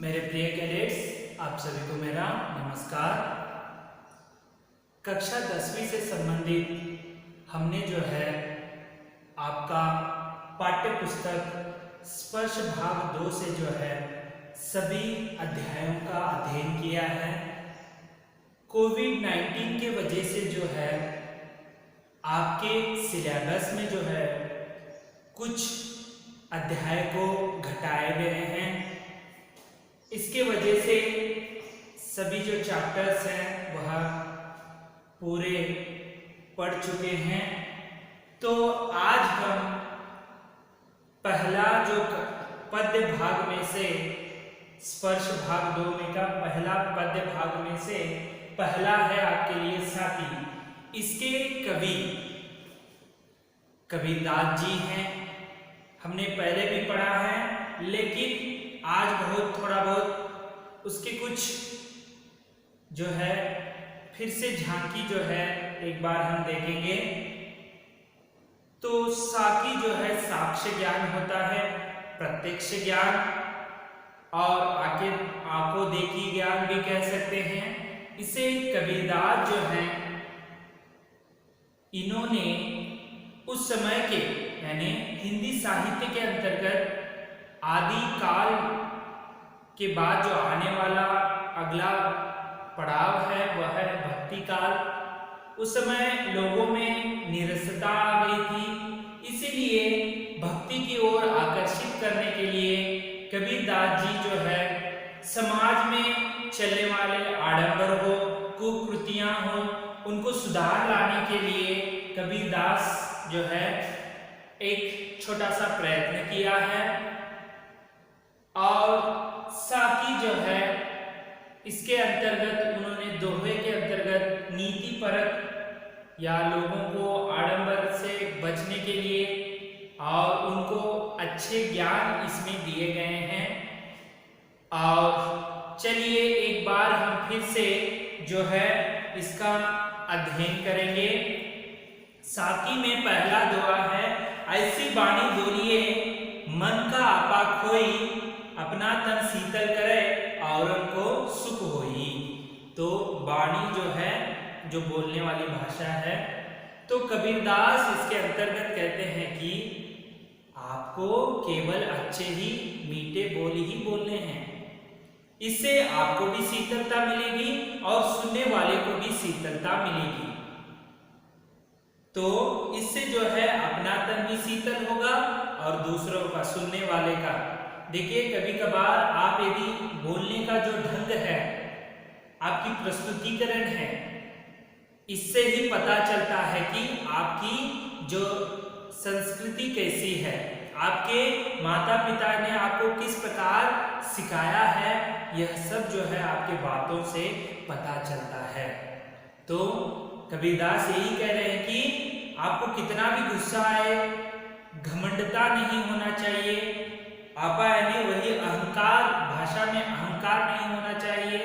मेरे प्रिय कैडेट्स, आप सभी को मेरा नमस्कार। कक्षा 10वीं से संबंधित हमने जो है आपका पाठ्य पुस्तक स्पर्श भाग 2 से जो है सभी अध्यायों का अध्ययन किया है। कोविड-19 के वजह से जो है आपके सिलेबस में जो है कुछ अध्याय को घटाए गए हैं। इसके वजह से सभी जो चैप्टर्स हैं वह पूरे पढ़ चुके हैं। तो आज हम पहला जो पद्य भाग में से स्पर्श भाग 2 में का पहला पद्य भाग में से पहला है आपके लिए साथी। इसके कवि कबीरदास जी हैं। हमने पहले भी पढ़ा है, लेकिन आज थोड़ा बहुत उसके कुछ जो है फिर से झांकी जो है एक बार हम देखेंगे। तो साकी जो है साक्ष्य ज्ञान होता है, प्रत्यक्ष ज्ञान और आंखों देखी ज्ञान भी कह सकते हैं। इसे कबीरदास जो हैं इन्होंने उस समय के यानी हिंदी साहित्य के अंतर्गत आदि काल के बाद जो आने वाला अगला पड़ाव है वह है भक्ति काल। उस समय लोगों में निरसता आ गई थी, इसीलिए भक्ति की ओर आकर्षित करने के लिए कबीरदास जी जो है समाज में चलने वाले आडंबर हो, कुकृतियां हो, उनको सुधार लाने के लिए कबीरदास जो है एक छोटा सा प्रयत्न किया है। और साकी जो है इसके अंतर्गत उन्होंने दोहे के अंतर्गत नीति परक या लोगों को आडंबर से बचने के लिए और उनको अच्छे ज्ञान इसमें दिए गए हैं। और चलिए एक बार हम फिर से जो है इसका अध्ययन करेंगे। साकी में पहला दोहा है, ऐसी बाणी बोलिए मन का आपा खोई, अपना तन शीतल करे और उनको सुख होई। तो वाणी जो है जो बोलने वाली भाषा है। तो कबीरदास इसके अंतर्गत कहते हैं कि आपको केवल अच्छे ही मीठे बोल ही बोलने हैं, इससे आपको भी शीतलता मिलेगी और सुनने वाले को भी शीतलता मिलेगी। तो इससे जो है अपना तन भी शीतल होगा और दूसरों का, सुनने वाले का। देखिए कभी कभार आप यदि बोलने का जो ढंग है, आपकी प्रस्तुतिकरण है, इससे ही पता चलता है कि आपकी जो संस्कृति कैसी है, आपके माता पिता ने आपको किस प्रकार सिखाया है, यह सब जो है आपके बातों से पता चलता है। तो कबीरदास यही कह रहे हैं कि आपको कितना भी गुस्सा आए, घमंडता नहीं होना चाहिए। आपा यानी वही अहंकार, भाषा में अहंकार नहीं होना चाहिए,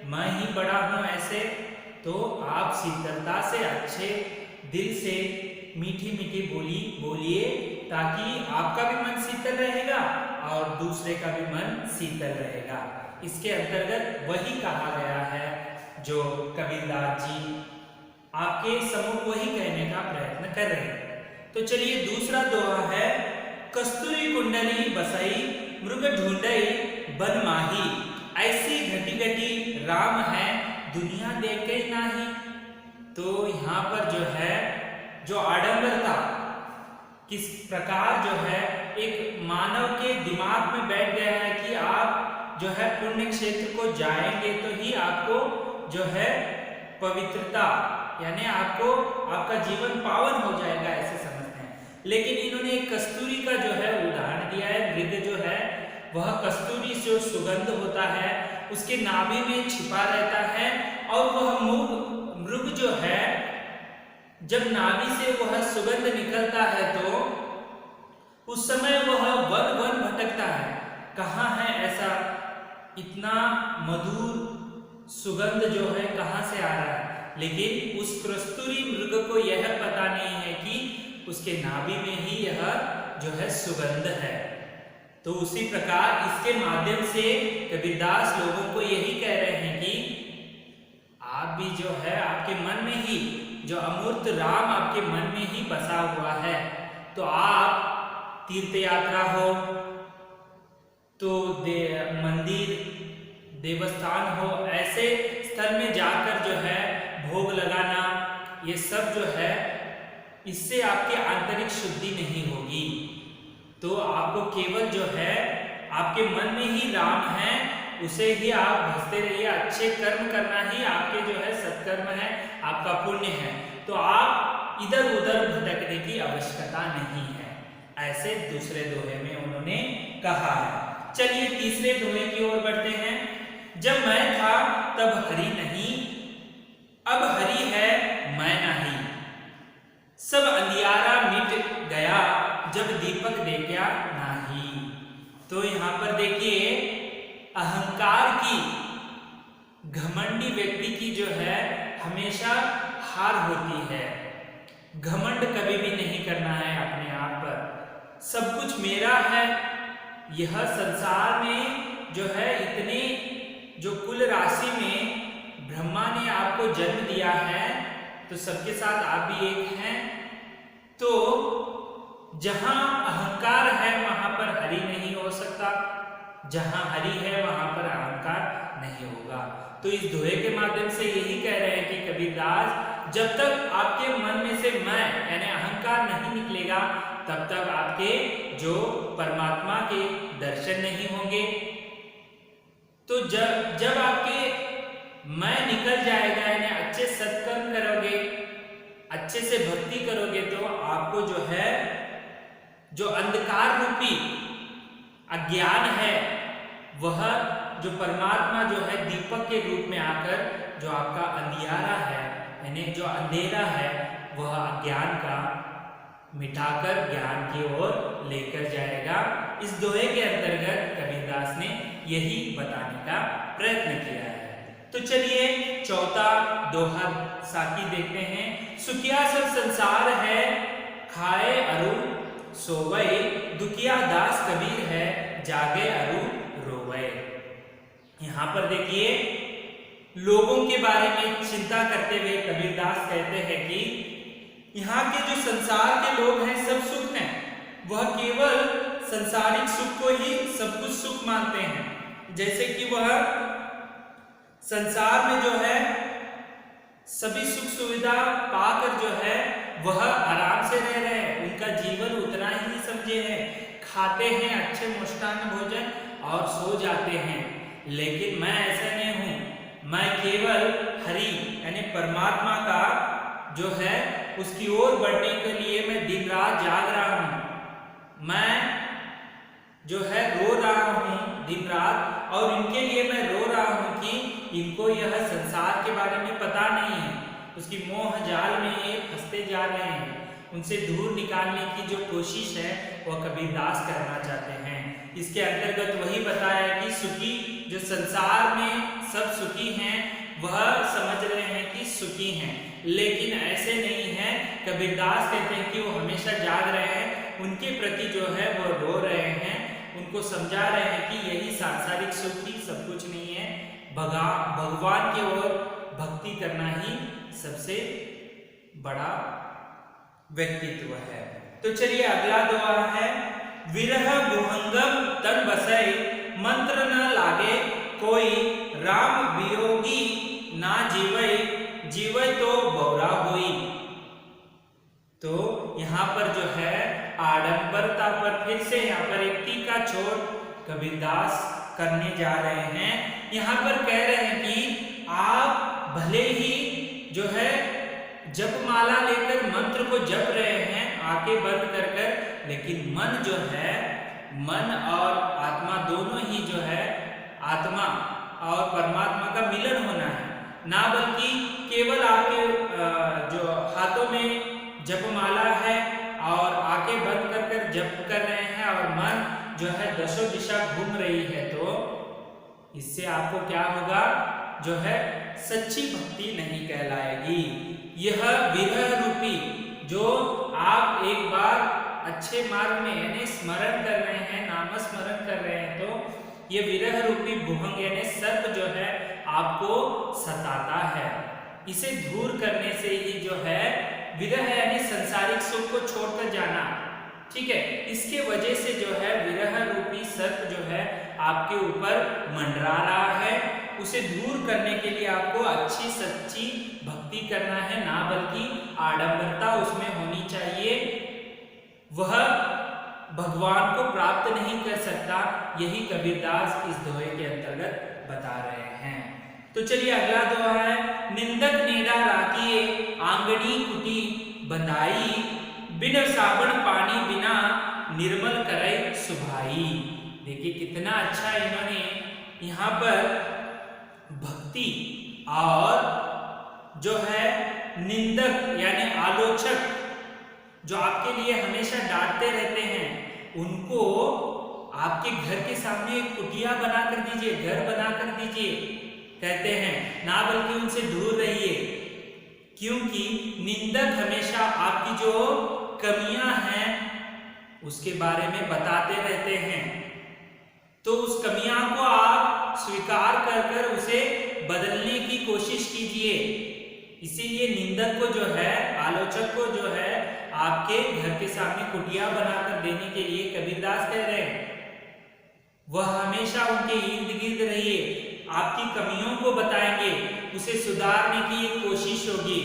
मैं ही बड़ा हूं ऐसे। तो आप शीतलता से, अच्छे दिल से मीठी मीठी बोली बोलिए, ताकि आपका भी मन शीतल रहेगा और दूसरे का भी मन शीतल रहेगा। इसके अंतर्गत वही कहा गया है जो कबीरदास जी आपके समूह वही कहने का प्रयत्न कर रहे हैं। तो चलिए दूसरा दोहा है, कस्तूरी कुंडली बसई मृग ढूंढई बन माही, ऐसी घटी घटी राम है दुनिया देखे नाही। तो यहाँ पर जो है जो आडंबरता किस प्रकार जो है एक मानव के दिमाग में बैठ गया है कि आप जो है पुण्य क्षेत्र को जाएंगे तो ही आपको जो है पवित्रता यानी आपको आपका जीवन पावन हो जाएगा, ऐसे समझते हैं। लेकिन इन्होंने एक कस्तूरी का जो है उदाहरण दिया है। मृग जो है वह कस्तूरी जो सुगंध होता है उसके नाभि में छिपा रहता है, और वह मृग जो है जब नाभि से वह सुगंध निकलता है तो उस समय वह वन वन भटकता है, कहाँ है ऐसा इतना मधुर सुगंध जो है कहाँ से आ रहा है। लेकिन उस कस्तूरी मृग को यह पता नहीं है कि उसके नाभि में ही यह जो है सुगंध है। तो उसी प्रकार इसके माध्यम से कबीरदास लोगों को यही कह रहे हैं कि आप भी जो है आपके मन में ही जो अमूर्त राम आपके मन में ही बसा हुआ है, तो आप तीर्थ यात्रा हो तो मंदिर देवस्थान हो, ऐसे स्थल में जाकर जो है भोग लगाना, ये सब जो है इससे आपकी आंतरिक शुद्धि नहीं होगी। तो आपको केवल जो है आपके मन में ही राम है, उसे ही आप भजते रहिए। अच्छे कर्म करना ही आपके जो है सत्कर्म है, आपका पुण्य है। तो आप इधर उधर भटकने की आवश्यकता नहीं है, ऐसे दूसरे दोहे में उन्होंने कहा है। चलिए तीसरे दोहे की ओर बढ़ते हैं। जब मैं था तब हरि नहीं, अब हरि है मैं नहीं। सब अंधियारा मिट गया, जब दीपक देखा नाही। तो यहाँ पर देखिए अहंकार की, घमंडी व्यक्ति की जो है हमेशा हार होती है। घमंड कभी भी नहीं करना है अपने आप पर। सब कुछ मेरा है। यह संसार में जो है इतने जो कुल राशि में ब्रह्मा ने आपको जन्म दिया है, तो सबके साथ आप भी एक हैं। तो जहां अहंकार है वहां पर हरि नहीं हो सकता, जहां हरि है वहां पर अहंकार नहीं होगा। तो इस दोहे के माध्यम से यही कह रहे हैं कि कबीरदास, जब तक आपके मन में से मैं यानी अहंकार नहीं निकलेगा, तब तक आपके जो परमात्मा के दर्शन नहीं होंगे। तो जब आपके मैं निकल जाएगा, यानी अच्छे सत्कर्म करोगे, अच्छे से भक्ति करोगे, तो आपको जो है जो अंधकार रूपी अज्ञान है, वह जो परमात्मा जो है दीपक के रूप में आकर जो आपका अंधियारा है यानी जो अंधेरा है, वह अज्ञान का मिटाकर ज्ञान की ओर लेकर जाएगा। इस दोहे के अंतर्गत कबीरदास ने यही बताने का प्रयत्न किया है। तो चलिए चौथा दोहा साकी देखते हैं। सुखिया सब संसार है, खाए अरु सोवै, दुखिया दास कबीर है, जागे अरु रोवै। यहाँ पर देखिए लोगों के बारे में चिंता करते हुए कबीरदास कहते हैं कि यहाँ के जो संसार के लोग हैं सब सुख हैं, वह केवल संसारिक सुख को ही सब कुछ सुख मानते हैं। जैसे कि वह संसार में जो है सभी सुख सुविधा पाकर जो है वह आराम से रह रहे हैं, उनका जीवन उतना ही समझे हैं, खाते हैं अच्छे मिष्टान्न भोजन और सो जाते हैं। लेकिन मैं ऐसा नहीं हूं, मैं केवल हरि यानी परमात्मा का जो है उसकी ओर बढ़ने के लिए मैं दिन रात जाग रहा हूं, मैं जो है रो रहा हूं दिन रात, और इनके लिए मैं रो रहा हूं कि इनको यह संसार के बारे में पता नहीं है, उसकी मोह जाल में ये फंसते जा रहे हैं। उनसे दूर निकालने की जो कोशिश है वह कबीरदास करना चाहते हैं। इसके अंतर्गत वही बताया कि सुखी जो संसार में सब सुखी हैं, वह समझ रहे हैं कि सुखी हैं, लेकिन ऐसे नहीं है। कबीरदास कहते हैं कि वो हमेशा जाग रहे हैं, उनके प्रति जो है वो रो रहे हैं, उनको समझा रहे हैं कि यही सांसारिक सुख ही सब कुछ नहीं है, भगवान की ओर भक्ति करना ही सबसे बड़ा व्यक्तित्व है। तो चलिए अगला दोहा है। विरह गुहंगम तन बसै, मंत्र न लागे कोई, राम वियोगी ना जीवै, जीवै तो बौरा होई। तो यहाँ पर जो है आडंबरता पर फिर से यहाँ पर एक टीका छोड़ कबीरदास करने जा रहे हैं। यहाँ पर कह रहे हैं कि आप भले ही जो है जपमाला लेकर मंत्र को जप रहे हैं आंखें बंद कर कर, लेकिन मन जो है, मन और आत्मा दोनों ही जो है आत्मा और परमात्मा का मिलन होना है, ना बल्कि केवल आपके जो हाथों में जपमाला है और आंखें बंद कर कर जप कर रहे हैं और मन जो है दशों दिशा घूम रही है। तो इससे आपको क्या होगा, जो है सच्ची भक्ति नहीं कहलाएगी। यह विरह रूपी जो आप एक बार अच्छे मार्ग में यानी स्मरण कर रहे हैं, नामस्मरण कर रहे हैं, तो ये विरह रूपी भुभंग यानी सर्प जो है आपको सताता है। इसे दूर करने से ही जो है विरह यानी संसारिक सुख को छोड़कर जाना, ठीक है, इसके वजह से जो है विरह रूपी सर्प जो है आपके ऊपर मंडरा रहा है। उसे दूर करने के लिए आपको अच्छी सच्ची भक्ति करना है, ना बल्कि आडंबरता उसमें होनी चाहिए। वह भगवान को प्राप्त नहीं कर सकता, यही कबीरदास इस दोहे के अंतर्गत बता रहे हैं। तो चलिए अगला दोहा है, निंदक नेड़ा राखिए आंगनी कुटी बंधाई, बिन साबुन पानी बिना निर्मल करे सुभाई। देखिए कितना अच्छा इन्होंने यहाँ पर भक्ति और जो है निंदक यानी आलोचक जो आपके लिए हमेशा डांटते रहते हैं, उनको आपके घर के सामने एक कुटिया बना कर दीजिए, घर बना कर दीजिए, कहते हैं, ना बल्कि उनसे दूर रहिए, क्योंकि निंदक हमेशा आपकी जो कमियां हैं उसके बारे में बताते रहते हैं। तो उस कमियां को आप स्वीकार कर उसे बदलने की कोशिश कीजिए। इसीलिए निंदक को जो है, आलोचक को जो है आपके घर के सामने कुटिया बनाकर देने के लिए कबीरदास कह रहे हैं, वह हमेशा उनके इर्द गिर्द रहिए, आपकी कमियों को बताएंगे, उसे सुधारने की एक कोशिश होगी।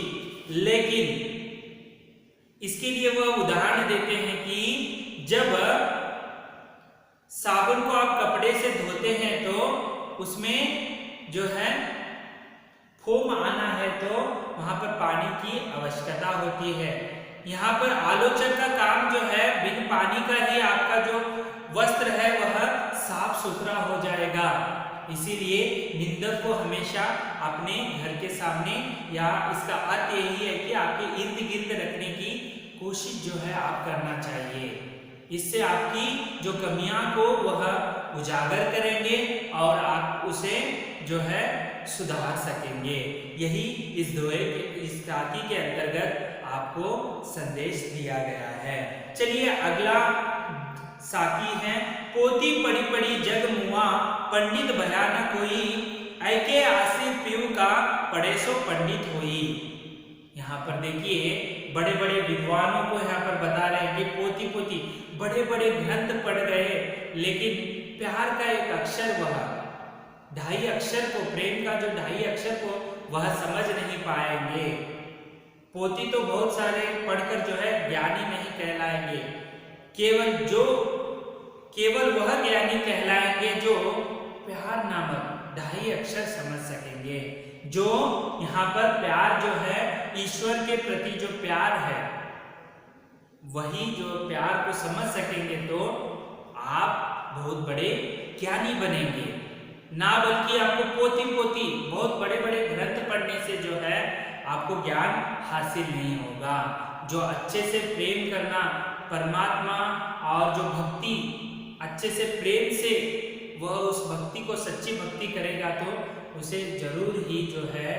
लेकिन इसके लिए वह उदाहरण देते हैं कि जब साबुन को आप कपड़े से धोते हैं तो उसमें जो है फोम आना है, तो वहां पर पानी की आवश्यकता होती है। यहाँ पर आलोचक का काम जो है बिन पानी का ही आपका जो वस्त्र है वह साफ सुथरा हो जाएगा। इसीलिए निंदक को हमेशा अपने घर के सामने, या इसका अर्थ यही है कि आपके इर्द गिर्द रखने की कोशिश जो है आप करना चाहिए। इससे आपकी जो कमियां को वह उजागर करेंगे और आप उसे जो है सुधार सकेंगे। यही इस दोहे के, इस गाथी के अंतर्गत आपको संदेश दिया गया है। चलिए अगला साकी है, पोती पड़ी पड़ी जग मुआ पंडित भया न कोई, ऐके आसी पीऊ का पढ़े सो पंडित होई। यहाँ पर देखिए बड़े बड़े विद्वानों को यहाँ पर बता रहे हैं कि पोती पोती बड़े बड़े ग्रंथ पढ़ गए, लेकिन प्यार का एक अक्षर, वह ढाई अक्षर को, प्रेम का जो ढाई अक्षर को वह समझ नहीं पाएंगे। पोती तो बहुत सारे पढ़कर जो है ज्ञानी नहीं कहलाएंगे, केवल वह ज्ञानी कहलाएंगे जो प्यार नामक ढाई अक्षर समझ सकेंगे। जो यहाँ पर प्यार जो है ईश्वर के प्रति जो प्यार है, वही जो प्यार को समझ सकेंगे तो आप बहुत बड़े ज्ञानी बनेंगे, ना बल्कि आपको पोती पोती बहुत बड़े बड़े ग्रंथ पढ़ने से जो है आपको ज्ञान हासिल नहीं होगा। जो अच्छे से प्रेम करना परमात्मा और जो भक्ति अच्छे से प्रेम से वह उस भक्ति को सच्ची भक्ति करेगा तो उसे जरूर ही जो है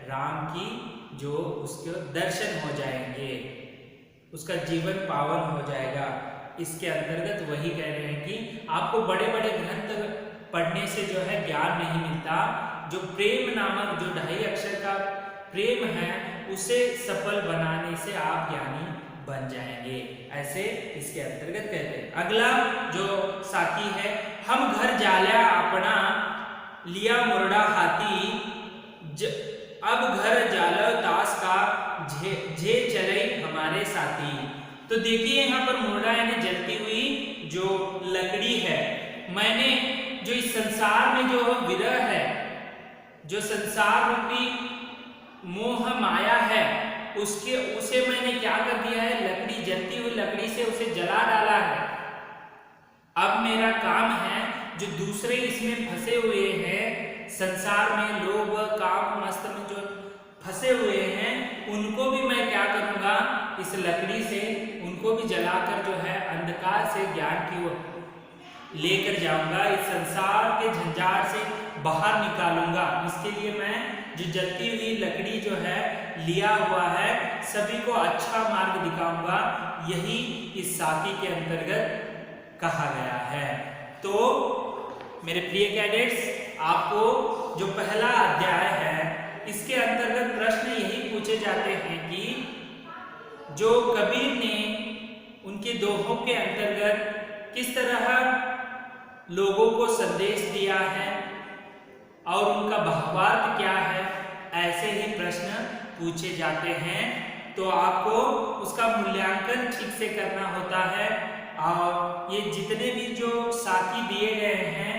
राम की जो उसके दर्शन हो जाएंगे, उसका जीवन पावन हो जाएगा। इसके अंतर्गत वही कह रहे हैं कि आपको बड़े बड़े ग्रंथ पढ़ने से जो है ज्ञान नहीं मिलता, जो प्रेम नामक जो ढाई अक्षर का प्रेम है उसे सफल बनाने से आप ज्ञानी बन जाएंगे। ऐसे इसके अंतर्गत कहते हैं। अगला जो साकी है, हम घर जाल्या अपना लिया मुरड़ा हाथी, अब घर जालो दास का झे चले हमारे साथी। तो देखिए यहाँ पर मुरड़ा यानी जलती हुई जो लकड़ी है, मैंने जो इस संसार में जो विरह है, जो संसार रूपी मोह माया है, उसे मैंने क्या कर दिया है, लकड़ी जलती हुई लकड़ी से उसे जला डाला है। अब मेरा काम है जो दूसरे इसमें फंसे हुए हैं, संसार में लोभ काम मस्त में जो फंसे हुए हैं, उनको भी मैं क्या करूँगा, इस लकड़ी से उनको भी जलाकर जो है अंधकार से ज्ञान की ओर लेकर जाऊंगा। इस संसार के झंझार से बाहर निकालूंगा। इसके लिए मैं जो जलती हुई लकड़ी जो है लिया हुआ है, सभी को अच्छा मार्ग दिखाऊंगा, यही इस साकी के अंतर्गत कहा गया है। तो मेरे प्रिय कैडेट्स, आपको जो पहला अध्याय है इसके अंतर्गत प्रश्न यही पूछे जाते हैं कि जो कबीर ने उनके दोहों के अंतर्गत किस तरह लोगों को संदेश दिया है और उनका भावार्थ क्या है, ऐसे ही प्रश्न पूछे जाते हैं। तो आपको उसका मूल्यांकन ठीक से करना होता है। और ये जितने भी जो साकी दिए गए हैं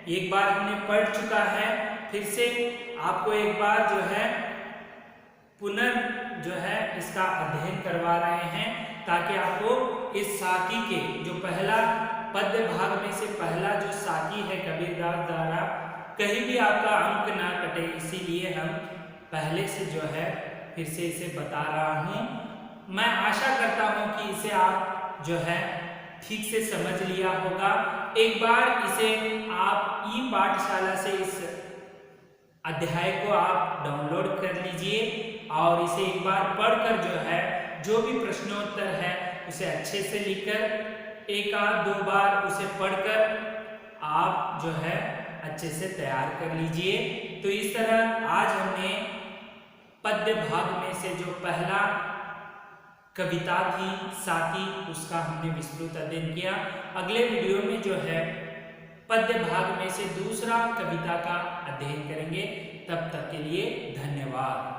एक बार हमने पढ़ चुका है, फिर से आपको एक बार जो है पुनः जो है इसका अध्ययन करवा रहे हैं, ताकि आपको इस साकी के जो पहला पद्य भाग में से पहला जो साकी है कबीरदास द्वारा, कहीं भी आपका अंक ना कटे। इसीलिए हम पहले से जो है फिर से इसे बता रहा हूँ। मैं आशा करता हूँ कि इसे आप जो है ठीक से समझ लिया होगा। एक बार इसे आप ई पाठशाला से इस अध्याय को आप डाउनलोड कर लीजिए और इसे एक बार पढ़कर जो है जो भी प्रश्नोत्तर है उसे अच्छे से लिखकर एक आध दो बार उसे पढ़कर आप जो है अच्छे से तैयार कर लीजिए। तो इस तरह आज हमने पद्य भाग में से जो पहला कविता थी साकी, उसका हमने विस्तृत अध्ययन किया। अगले वीडियो में जो है पद्य भाग में से दूसरा कविता का अध्ययन करेंगे। तब तक के लिए धन्यवाद।